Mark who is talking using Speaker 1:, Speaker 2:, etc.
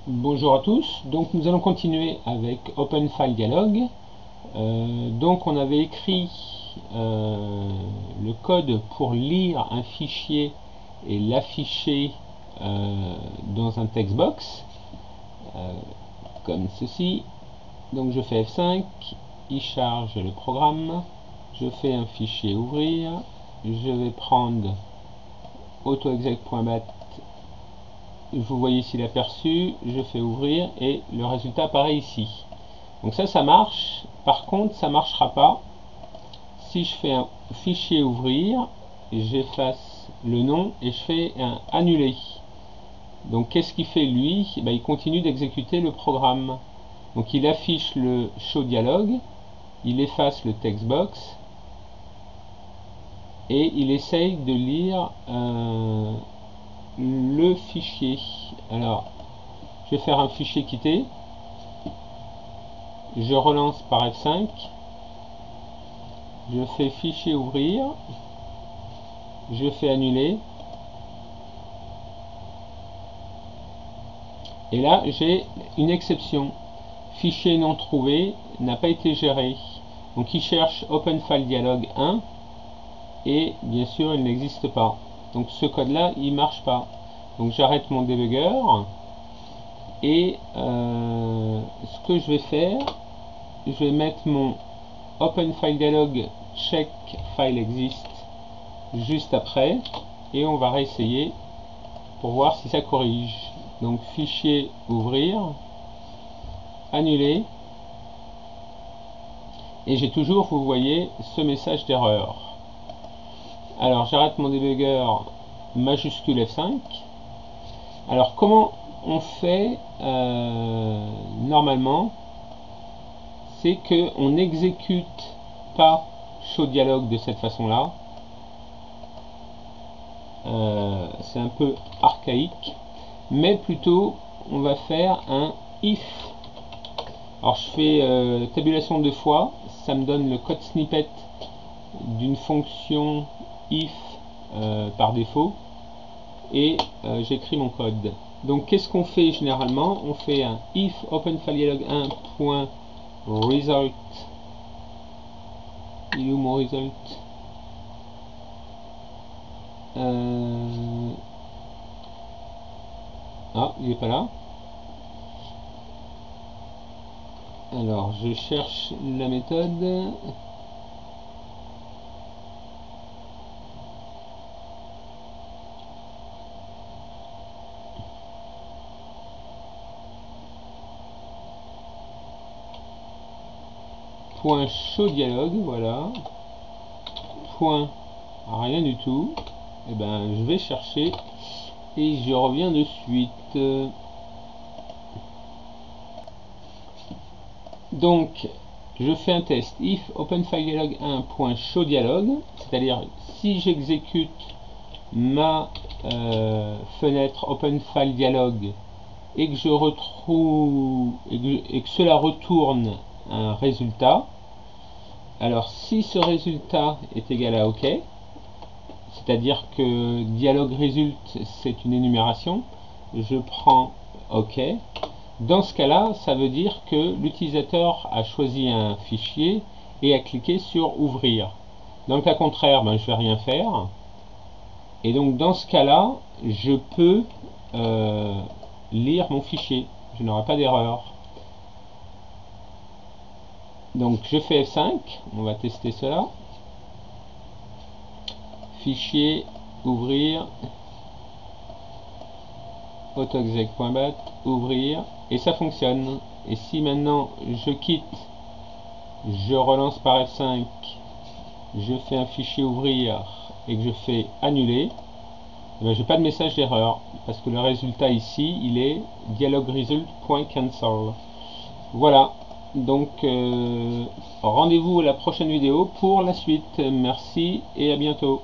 Speaker 1: Bonjour à tous, donc nous allons continuer avec Open File Dialog. Donc on avait écrit le code pour lire un fichier et l'afficher dans un textbox comme ceci. Donc je fais F5, il charge le programme, je fais un fichier ouvrir, je vais prendre autoexec.bat. Vous voyez ici l'aperçu, je fais ouvrir et le résultat apparaît ici. Donc ça marche. Par contre, ça ne marchera pas si je fais un fichier ouvrir, j'efface le nom et je fais un annuler. Donc qu'est-ce qu'il fait lui? Il continue d'exécuter le programme. Donc il affiche le show dialogue, il efface le textbox et il essaye de lire le fichier. Alors, je vais faire un fichier quitter. Je relance par F5. Je fais fichier ouvrir. Je fais annuler. Et là, j'ai une exception. Fichier non trouvé n'a pas été géré. Donc, il cherche Open File Dialog 1. Et bien sûr, il n'existe pas. Donc, ce code-là, il ne marche pas. Donc, j'arrête mon debugger. Et ce que je vais faire, je vais mettre mon Open File Dialog check file exist juste après et on va réessayer pour voir si ça corrige. Donc fichier ouvrir, annuler, et j'ai toujours, vous voyez, ce message d'erreur. Alors j'arrête mon debugger, majuscule F5. Alors comment on fait normalement? C'est qu'on n'exécute pas show dialogue de cette façon là. C'est un peu archaïque, mais plutôt on va faire un if. Alors je fais tabulation 2 fois, ça me donne le code snippet d'une fonction if par défaut, et j'écris mon code. Donc qu'est-ce qu'on fait généralement? On fait un if open file dialog 1.result. Il est où mon result? Ah, il n'est pas là. Alors, je cherche la méthode. Point show dialogue, voilà. Point rien du tout. Et je vais chercher et je reviens de suite. Donc je fais un test if open file dialog 1.show dialogue, c'est-à-dire si j'exécute ma fenêtre open file dialog et que je retrouve et que cela retourne un résultat. Alors si ce résultat est égal à OK, c'est-à-dire que dialog result c'est une énumération, je prends OK. Dans ce cas-là, ça veut dire que l'utilisateur a choisi un fichier et a cliqué sur ouvrir. Dans le cas contraire, je ne vais rien faire. Et donc dans ce cas-là, je peux lire mon fichier. Je n'aurai pas d'erreur. Donc je fais F5, on va tester cela. Fichier, ouvrir, autoexec.bat, ouvrir, et ça fonctionne. Et si maintenant je quitte, je relance par F5, je fais un fichier ouvrir et que je fais annuler, je n'ai pas de message d'erreur parce que le résultat ici il est dialogresult.cancel. Voilà, donc rendez-vous à la prochaine vidéo pour la suite. Merci et à bientôt.